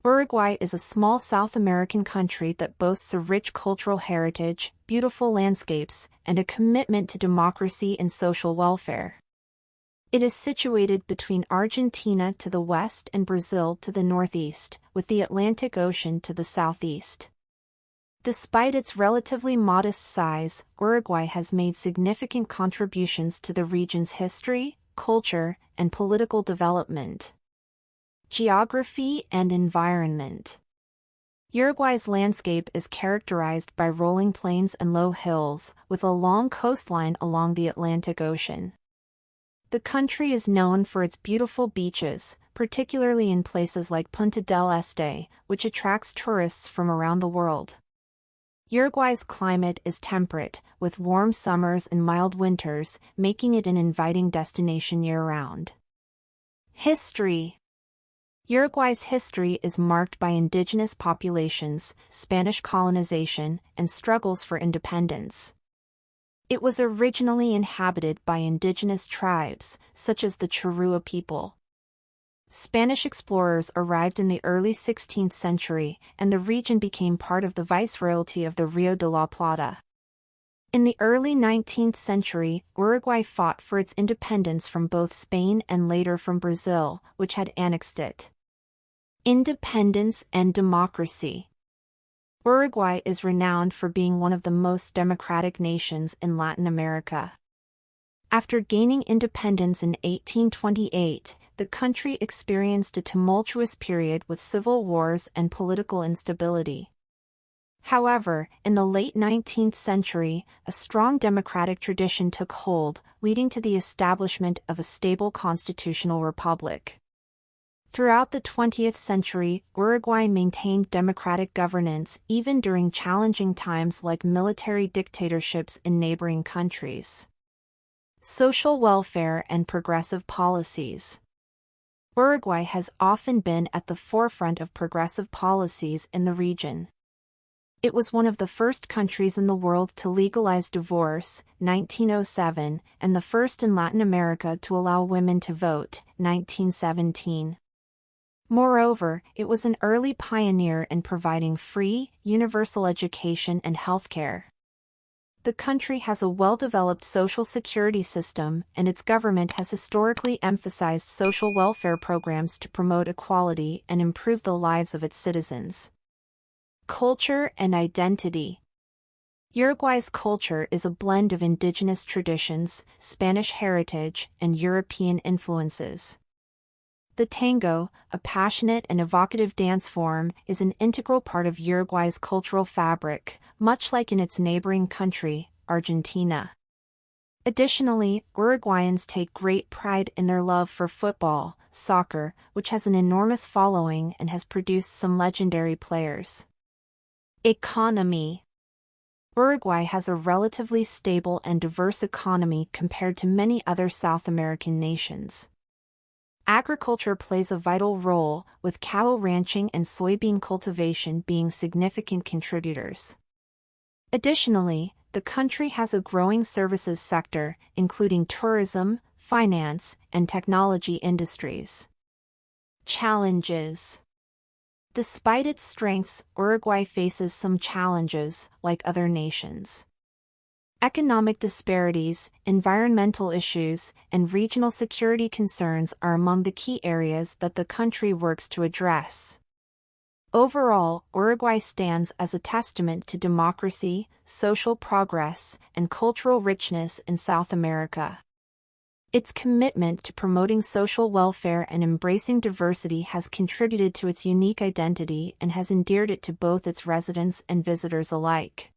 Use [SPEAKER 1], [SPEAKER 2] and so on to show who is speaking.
[SPEAKER 1] Uruguay is a small South American country that boasts a rich cultural heritage, beautiful landscapes, and a commitment to democracy and social welfare. It is situated between Argentina to the west and Brazil to the northeast, with the Atlantic Ocean to the southeast. Despite its relatively modest size, Uruguay has made significant contributions to the region's history, culture, and political development. Geography and environment. Uruguay's landscape is characterized by rolling plains and low hills, with a long coastline along the Atlantic Ocean. The country is known for its beautiful beaches, particularly in places like Punta del Este, which attracts tourists from around the world. Uruguay's climate is temperate, with warm summers and mild winters, making it an inviting destination year-round. History. Uruguay's history is marked by indigenous populations, Spanish colonization, and struggles for independence. It was originally inhabited by indigenous tribes, such as the Charrúa people. Spanish explorers arrived in the early 16th century, and the region became part of the Viceroyalty of the Rio de la Plata. In the early 19th century, Uruguay fought for its independence from both Spain and later from Brazil, which had annexed it. Independence and democracy. Uruguay is renowned for being one of the most democratic nations in Latin America. After gaining independence in 1828, the country experienced a tumultuous period with civil wars and political instability. However, in the late 19th century, a strong democratic tradition took hold, leading to the establishment of a stable constitutional republic. Throughout the 20th century, Uruguay maintained democratic governance even during challenging times like military dictatorships in neighboring countries. Social welfare and progressive policies. Uruguay has often been at the forefront of progressive policies in the region. It was one of the first countries in the world to legalize divorce, 1907, and the first in Latin America to allow women to vote, 1917. Moreover, it was an early pioneer in providing free, universal education and healthcare. The country has a well-developed social security system, and its government has historically emphasized social welfare programs to promote equality and improve the lives of its citizens. Culture and identity. Uruguay's culture is a blend of indigenous traditions, Spanish heritage, and European influences. The tango, a passionate and evocative dance form, is an integral part of Uruguay's cultural fabric, much like in its neighboring country, Argentina. Additionally, Uruguayans take great pride in their love for football, soccer, which has an enormous following and has produced some legendary players. Economy. Uruguay has a relatively stable and diverse economy compared to many other South American nations. Agriculture plays a vital role, with cattle ranching and soybean cultivation being significant contributors. Additionally, the country has a growing services sector, including tourism, finance, and technology industries. Challenges. Despite its strengths, Uruguay faces some challenges, like other nations. Economic disparities, environmental issues, and regional security concerns are among the key areas that the country works to address. Overall, Uruguay stands as a testament to democracy, social progress, and cultural richness in South America. Its commitment to promoting social welfare and embracing diversity has contributed to its unique identity and has endeared it to both its residents and visitors alike.